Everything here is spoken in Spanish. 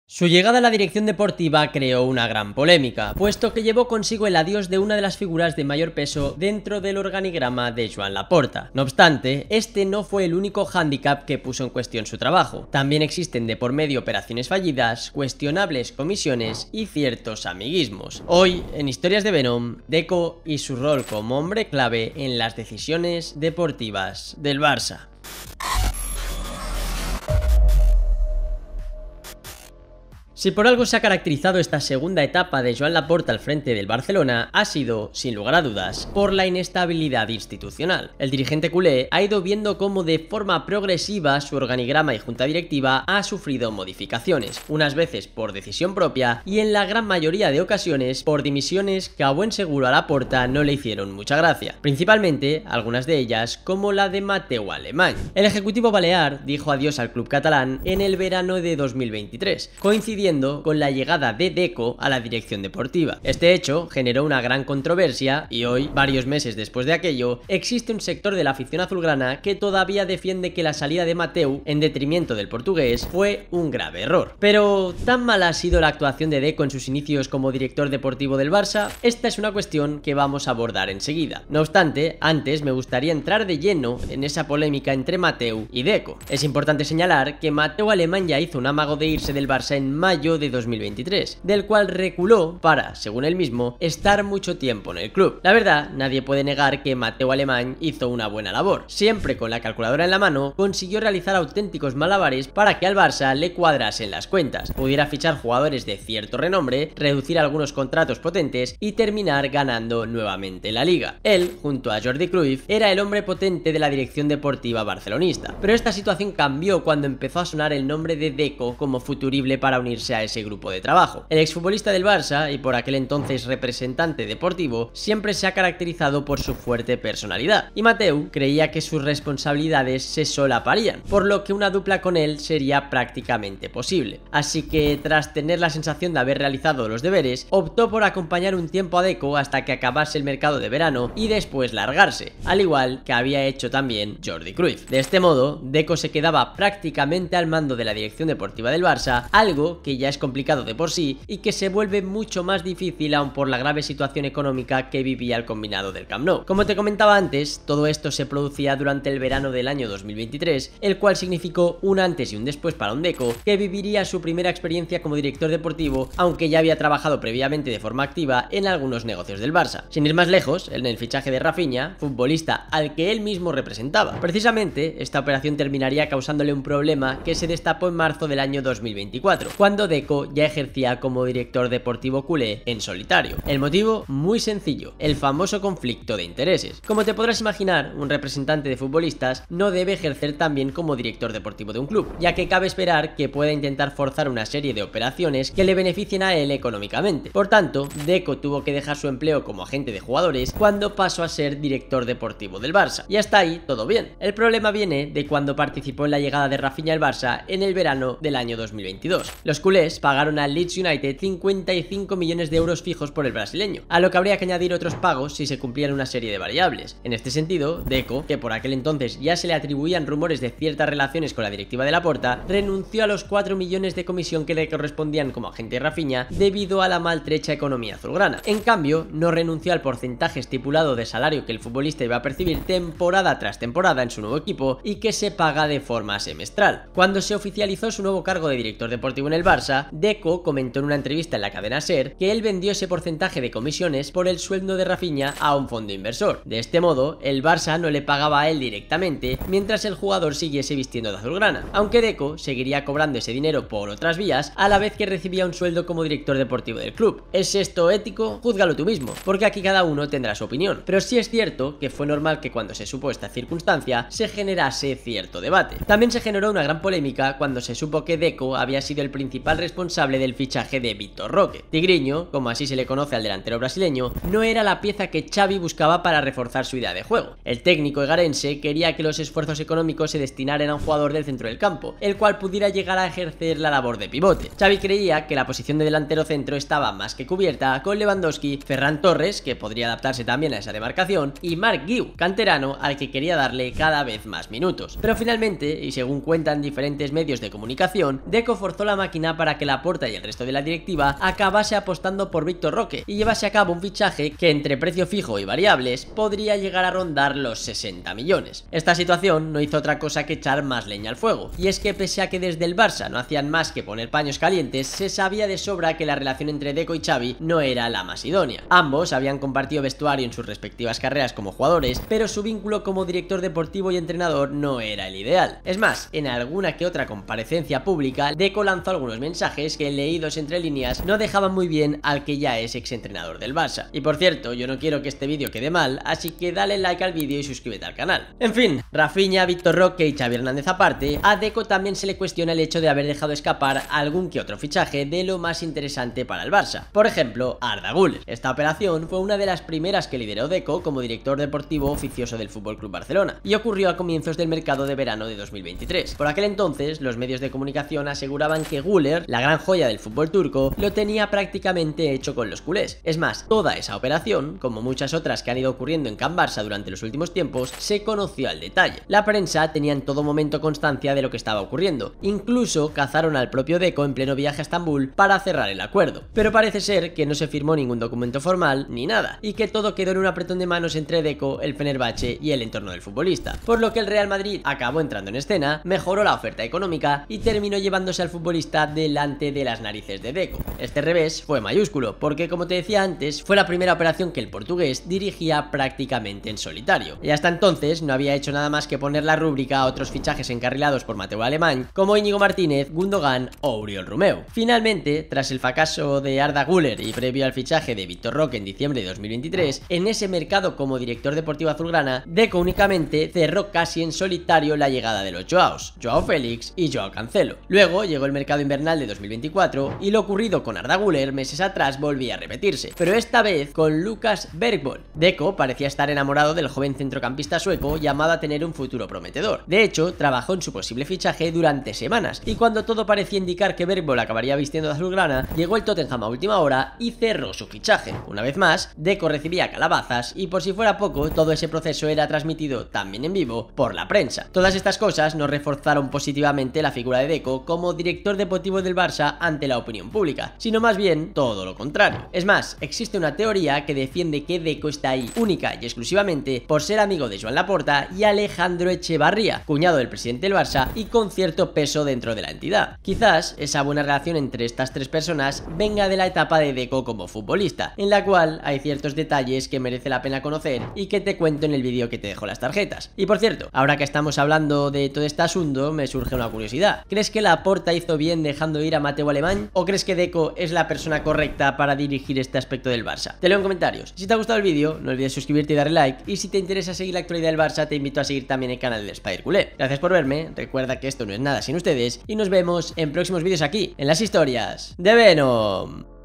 Su llegada a la dirección deportiva creó una gran polémica, puesto que llevó consigo el adiós de una de las figuras de mayor peso dentro del organigrama de Joan Laporta. No obstante, este no fue el único hándicap que puso en cuestión su trabajo. También existen de por medio operaciones fallidas, cuestionables comisiones y ciertos amiguismos. Hoy, en Historias de Venom, Deco y su rol como hombre clave en las decisiones deportivas del Barça. Si por algo se ha caracterizado esta segunda etapa de Joan Laporta al frente del Barcelona, ha sido, sin lugar a dudas, por la inestabilidad institucional. El dirigente culé ha ido viendo cómo de forma progresiva su organigrama y junta directiva ha sufrido modificaciones, unas veces por decisión propia y en la gran mayoría de ocasiones por dimisiones que a buen seguro a Laporta no le hicieron mucha gracia, principalmente algunas de ellas como la de Mateu Alemany. El ejecutivo balear dijo adiós al club catalán en el verano de 2023, coincidiendo con la llegada de Deco a la dirección deportiva. Este hecho generó una gran controversia y hoy, varios meses después de aquello, existe un sector de la afición azulgrana que todavía defiende que la salida de Mateu en detrimento del portugués fue un grave error. Pero, ¿tan mala ha sido la actuación de Deco en sus inicios como director deportivo del Barça? Esta es una cuestión que vamos a abordar enseguida. No obstante, antes me gustaría entrar de lleno en esa polémica entre Mateu y Deco. Es importante señalar que Mateu Alemany ya hizo un amago de irse del Barça en mayo de 2023, del cual reculó para, según él mismo, estar mucho tiempo en el club. La verdad, nadie puede negar que Mateu Alemany hizo una buena labor. Siempre con la calculadora en la mano, consiguió realizar auténticos malabares para que al Barça le cuadrasen las cuentas, pudiera fichar jugadores de cierto renombre, reducir algunos contratos potentes y terminar ganando nuevamente la liga. Él, junto a Jordi Cruyff, era el hombre potente de la dirección deportiva barcelonista. Pero esta situación cambió cuando empezó a sonar el nombre de Deco como futurible para unirse a ese grupo de trabajo. El exfutbolista del Barça y por aquel entonces representante deportivo siempre se ha caracterizado por su fuerte personalidad, y Mateu creía que sus responsabilidades se solaparían, por lo que una dupla con él sería prácticamente posible. Así que, tras tener la sensación de haber realizado los deberes, optó por acompañar un tiempo a Deco hasta que acabase el mercado de verano y después largarse, al igual que había hecho también Jordi Cruyff. De este modo, Deco se quedaba prácticamente al mando de la dirección deportiva del Barça, algo que ya es complicado de por sí y que se vuelve mucho más difícil aún por la grave situación económica que vivía el combinado del Camp Nou. Como te comentaba antes, todo esto se producía durante el verano del año 2023, el cual significó un antes y un después para un Deco, que viviría su primera experiencia como director deportivo, aunque ya había trabajado previamente de forma activa en algunos negocios del Barça. Sin ir más lejos, en el fichaje de Rafinha, futbolista al que él mismo representaba. Precisamente, esta operación terminaría causándole un problema que se destapó en marzo del año 2024, cuando Deco ya ejercía como director deportivo culé en solitario. El motivo, muy sencillo, el famoso conflicto de intereses. Como te podrás imaginar, un representante de futbolistas no debe ejercer también como director deportivo de un club, ya que cabe esperar que pueda intentar forzar una serie de operaciones que le beneficien a él económicamente. Por tanto, Deco tuvo que dejar su empleo como agente de jugadores cuando pasó a ser director deportivo del Barça. Y hasta ahí todo bien. El problema viene de cuando participó en la llegada de Rafinha al Barça en el verano del año 2022. Los culés pagaron al Leeds United 55 millones de euros fijos por el brasileño, a lo que habría que añadir otros pagos si se cumplían una serie de variables. En este sentido, Deco, que por aquel entonces ya se le atribuían rumores de ciertas relaciones con la directiva de Laporta, renunció a los 4 millones de comisión que le correspondían como agente de Rafinha debido a la maltrecha economía azulgrana. En cambio, no renunció al porcentaje estipulado de salario que el futbolista iba a percibir temporada tras temporada en su nuevo equipo y que se paga de forma semestral. Cuando se oficializó su nuevo cargo de director deportivo en el Barça, Deco comentó en una entrevista en la cadena SER que él vendió ese porcentaje de comisiones por el sueldo de Rafinha a un fondo inversor. De este modo, el Barça no le pagaba a él directamente mientras el jugador siguiese vistiendo de azulgrana, aunque Deco seguiría cobrando ese dinero por otras vías a la vez que recibía un sueldo como director deportivo del club. ¿Es esto ético? Júzgalo tú mismo, porque aquí cada uno tendrá su opinión. Pero sí es cierto que fue normal que cuando se supo esta circunstancia se generase cierto debate. También se generó una gran polémica cuando se supo que Deco había sido el principal responsable del fichaje de Vitor Roque. Tigriño, como así se le conoce al delantero brasileño, no era la pieza que Xavi buscaba para reforzar su idea de juego. El técnico egarense quería que los esfuerzos económicos se destinaran a un jugador del centro del campo, el cual pudiera llegar a ejercer la labor de pivote. Xavi creía que la posición de delantero centro estaba más que cubierta con Lewandowski, Ferran Torres, que podría adaptarse también a esa demarcación, y Marc Guiu, canterano al que quería darle cada vez más minutos. Pero finalmente, y según cuentan diferentes medios de comunicación, Deco forzó la máquina escena para que Laporta y el resto de la directiva acabase apostando por Víctor Roque y llevase a cabo un fichaje que entre precio fijo y variables podría llegar a rondar los 60 millones. Esta situación no hizo otra cosa que echar más leña al fuego, y es que pese a que desde el Barça no hacían más que poner paños calientes, se sabía de sobra que la relación entre Deco y Xavi no era la más idónea. Ambos habían compartido vestuario en sus respectivas carreras como jugadores, pero su vínculo como director deportivo y entrenador no era el ideal. Es más, en alguna que otra comparecencia pública, Deco lanzó algunos mensajes que, leídos entre líneas, no dejaban muy bien al que ya es exentrenador del Barça. Y por cierto, yo no quiero que este vídeo quede mal, así que dale like al vídeo y suscríbete al canal. En fin, Rafinha, Víctor Roque y Xavi Hernández aparte, a Deco también se le cuestiona el hecho de haber dejado escapar algún que otro fichaje de lo más interesante para el Barça. Por ejemplo, Arda Güler. Esta operación fue una de las primeras que lideró Deco como director deportivo oficioso del FC Barcelona y ocurrió a comienzos del mercado de verano de 2023. Por aquel entonces, los medios de comunicación aseguraban que Güler, la gran joya del fútbol turco, lo tenía prácticamente hecho con los culés. Es más, toda esa operación, como muchas otras que han ido ocurriendo en Can Barça durante los últimos tiempos, se conoció al detalle. La prensa tenía en todo momento constancia de lo que estaba ocurriendo. Incluso cazaron al propio Deco en pleno viaje a Estambul para cerrar el acuerdo. Pero parece ser que no se firmó ningún documento formal ni nada, y que todo quedó en un apretón de manos entre Deco, el Fenerbahce y el entorno del futbolista. Por lo que el Real Madrid acabó entrando en escena, mejoró la oferta económica y terminó llevándose al futbolista delante de las narices de Deco. Este revés fue mayúsculo, porque como te decía antes, fue la primera operación que el portugués dirigía prácticamente en solitario. Y hasta entonces no había hecho nada más que poner la rúbrica a otros fichajes encarrilados por Mateu Alemany, como Íñigo Martínez, Gundogan o Oriol Romeu. Finalmente, tras el fracaso de Arda Güler y previo al fichaje de Víctor Roque en diciembre de 2023, en ese mercado como director deportivo azulgrana, Deco únicamente cerró casi en solitario la llegada de los Joaos, Joao Félix y Joao Cancelo. Luego llegó el mercado invernal de 2024 y lo ocurrido con Arda Güler meses atrás volvía a repetirse, pero esta vez con Lucas Bergboll. Deco parecía estar enamorado del joven centrocampista sueco llamado a tener un futuro prometedor. De hecho, trabajó en su posible fichaje durante semanas, y cuando todo parecía indicar que Bergboll acabaría vistiendo de azulgrana, llegó el Tottenham a última hora y cerró su fichaje. Una vez más, Deco recibía calabazas y por si fuera poco, todo ese proceso era transmitido también en vivo por la prensa. Todas estas cosas no reforzaron positivamente la figura de Deco como director deportivo del Barça ante la opinión pública, sino más bien todo lo contrario. Es más, existe una teoría que defiende que Deco está ahí única y exclusivamente por ser amigo de Joan Laporta y Alejandro Echevarría, cuñado del presidente del Barça y con cierto peso dentro de la entidad. Quizás esa buena relación entre estas tres personas venga de la etapa de Deco como futbolista, en la cual hay ciertos detalles que merece la pena conocer y que te cuento en el vídeo que te dejo las tarjetas. Y por cierto, ahora que estamos hablando de todo este asunto, me surge una curiosidad. ¿Crees que Laporta hizo bien dejando ir a Mateu Alemany? ¿O crees que Deco es la persona correcta para dirigir este aspecto del Barça? Te leo en comentarios. Si te ha gustado el vídeo, no olvides suscribirte y darle like, y si te interesa seguir la actualidad del Barça, te invito a seguir también el canal del Spider Culé. Gracias por verme, recuerda que esto no es nada sin ustedes, y nos vemos en próximos vídeos aquí, en las historias de Venom.